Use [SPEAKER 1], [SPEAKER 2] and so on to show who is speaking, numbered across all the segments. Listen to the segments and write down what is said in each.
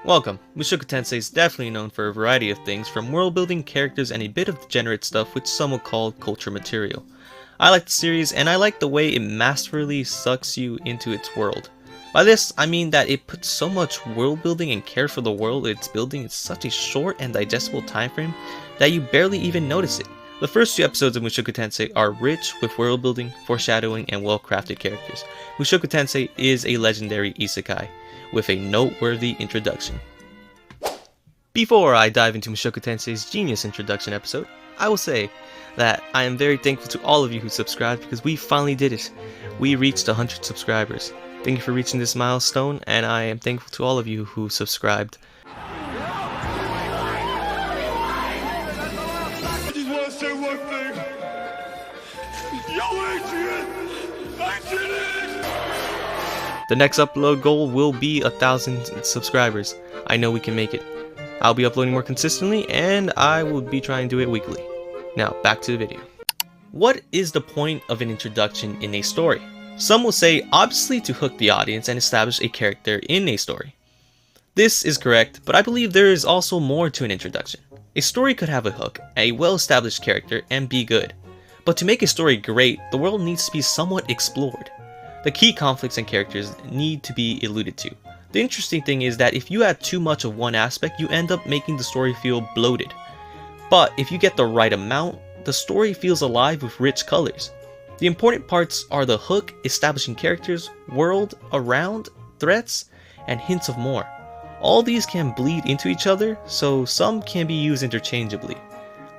[SPEAKER 1] Welcome. Mushoku Tensei is definitely known for a variety of things, from world building, characters, and a bit of degenerate stuff which some would call culture material. I like the series, and I like the way it masterfully sucks you into its world. By this, I mean that it puts so much world building and care for the world it's building in such a short and digestible time frame that you barely even notice it. The first two episodes of Mushoku Tensei are rich with world building, foreshadowing, and well-crafted characters. Mushoku Tensei is a legendary isekai with a noteworthy introduction. Before I dive into Mushoku Tensei's genius introduction episode, I will say that I am very thankful to all of you who subscribed because we finally did it. We reached 100 subscribers. Thank you for reaching this milestone, and I am thankful to all of you who subscribed.
[SPEAKER 2] I just want to say one thing. Yo, Adrian! I did it!
[SPEAKER 1] The next upload goal will be 1,000 subscribers. I know we can make it. I'll be uploading more consistently, and I will be trying to do it weekly. Now, back to the video. What is the point of an introduction in a story? Some will say, obviously to hook the audience and establish a character in a story. This is correct, but I believe there is also more to an introduction. A story could have a hook, a well-established character, and be good. But to make a story great, the world needs to be somewhat explored. The key conflicts and characters need to be alluded to. The interesting thing is that if you add too much of one aspect, you end up making the story feel bloated. But if you get the right amount, the story feels alive with rich colors. The important parts are the hook, establishing characters, world, around, threats, and hints of more. All these can bleed into each other, so some can be used interchangeably.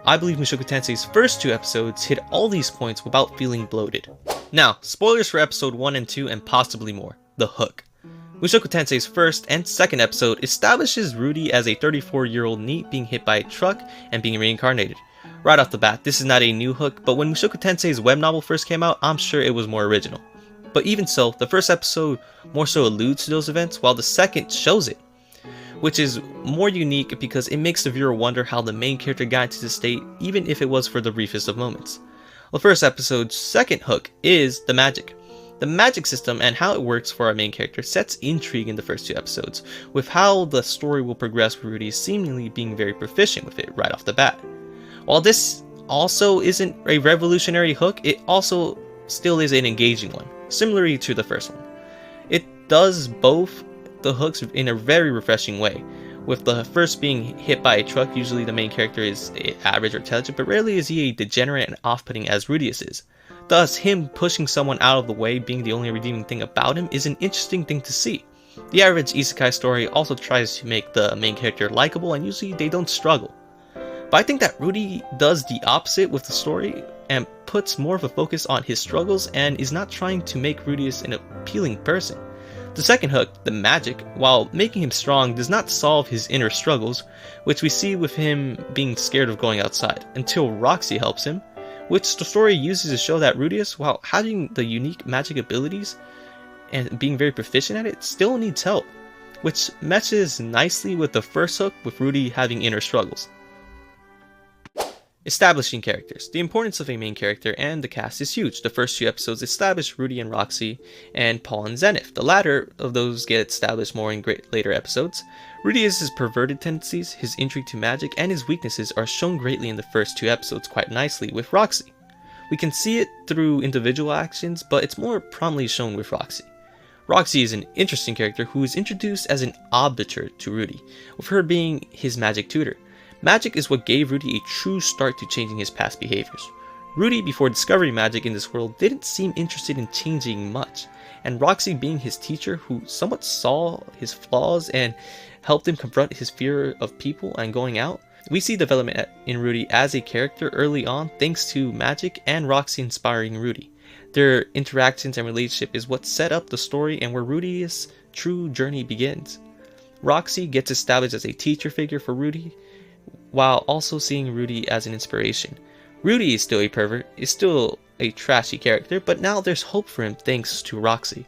[SPEAKER 1] I believe Mushoku Tensei's first two episodes hit all these points without feeling bloated. Now, spoilers for episode 1 and 2 and possibly more. The hook. Mushoku Tensei's first and second episode establishes Rudy as a 34-year-old NEET being hit by a truck and being reincarnated. Right off the bat, this is not a new hook, but when Mushoku Tensei's web novel first came out, I'm sure it was more original. But even so, the first episode more so alludes to those events, while the second shows it, which is more unique because it makes the viewer wonder how the main character got into this state, even if it was for the briefest of moments. The first episode's second hook is the magic. The magic system and how it works for our main character sets intrigue in the first two episodes, with how the story will progress with Rudy seemingly being very proficient with it right off the bat. While this also isn't a revolutionary hook, it also still is an engaging one, similarly to the first one. It does both the hooks in a very refreshing way, with the first being hit by a truck. Usually the main character is average or intelligent, but rarely is he a degenerate and off-putting as Rudius is. Thus, him pushing someone out of the way being the only redeeming thing about him is an interesting thing to see. The average isekai story also tries to make the main character likable, and usually they don't struggle. But I think that Rudy does the opposite with the story and puts more of a focus on his struggles and is not trying to make Rudius an appealing person. The second hook, the magic, while making him strong, does not solve his inner struggles, which we see with him being scared of going outside, until Roxy helps him, which the story uses to show that Rudius, while having the unique magic abilities and being very proficient at it, still needs help, which matches nicely with the first hook with Rudy having inner struggles. Establishing characters. The importance of a main character and the cast is huge. The first two episodes establish Rudy and Roxy and Paul and Zenith. The latter of those get established more in later episodes. Rudius' perverted tendencies, his intrigue to magic, and his weaknesses are shown greatly in the first two episodes quite nicely with Roxy. We can see it through individual actions, but it's more prominently shown with Roxy. Roxy is an interesting character who is introduced as an arbiter to Rudy, with her being his magic tutor. Magic is what gave Rudy a true start to changing his past behaviors. Rudy, before discovering magic in this world, didn't seem interested in changing much, and Roxy being his teacher who somewhat saw his flaws and helped him confront his fear of people and going out. We see development in Rudy as a character early on thanks to magic and Roxy inspiring Rudy. Their interactions and relationship is what set up the story and where Rudy's true journey begins. Roxy gets established as a teacher figure for Rudy, while also seeing Rudy as an inspiration. Rudy is still a pervert, is still a trashy character, but now there's hope for him thanks to Roxy.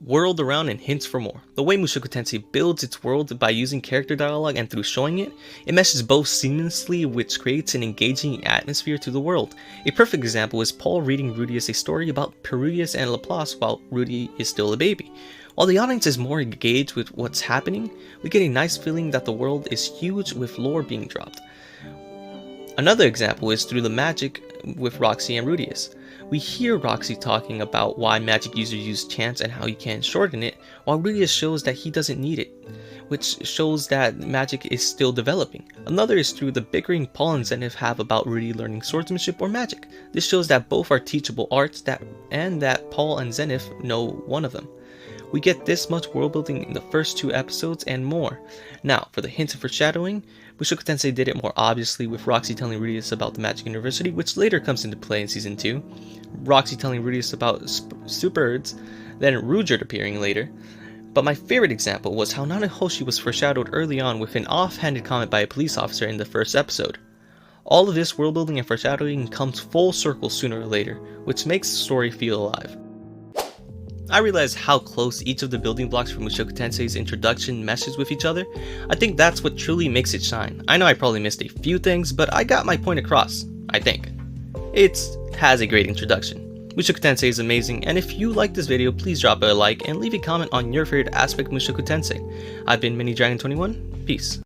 [SPEAKER 1] World around and hints for more. The way Mushoku Tensei builds its world by using character dialogue and through showing it, it meshes both seamlessly, which creates an engaging atmosphere to the world. A perfect example is Paul reading Rudius a story about Perudius and Laplace while Rudy is still a baby. While the audience is more engaged with what's happening, we get a nice feeling that the world is huge with lore being dropped. Another example is through the magic with Roxy and Rudius. We hear Roxy talking about why magic users use chance and how you can shorten it, while Rudius shows that he doesn't need it, which shows that magic is still developing. Another is through the bickering Paul and Zenith have about Rudy learning swordsmanship or magic. This shows that both are teachable arts and that Paul and Zenith know one of them. We get this much world building in the first 2 episodes and more. Now, for the hints and foreshadowing, Mushoku Tensei did it more obviously with Roxy telling Rudius about the Magic University, which later comes into play in Season 2, Roxy telling Rudius about Super-Birds, then Ruijerd appearing later. But my favorite example was how Nanahoshi was foreshadowed early on with an offhanded comment by a police officer in the first episode. All of this world building and foreshadowing comes full circle sooner or later, which makes the story feel alive. I realized how close each of the building blocks for Mushoku Tensei's introduction meshes with each other. I think that's what truly makes it shine. I know I probably missed a few things, but I got my point across, I think. It has a great introduction. Mushoku Tensei is amazing, and if you like this video, please drop a like and leave a comment on your favorite aspect of Mushoku Tensei. I've been MiniDragon21, peace.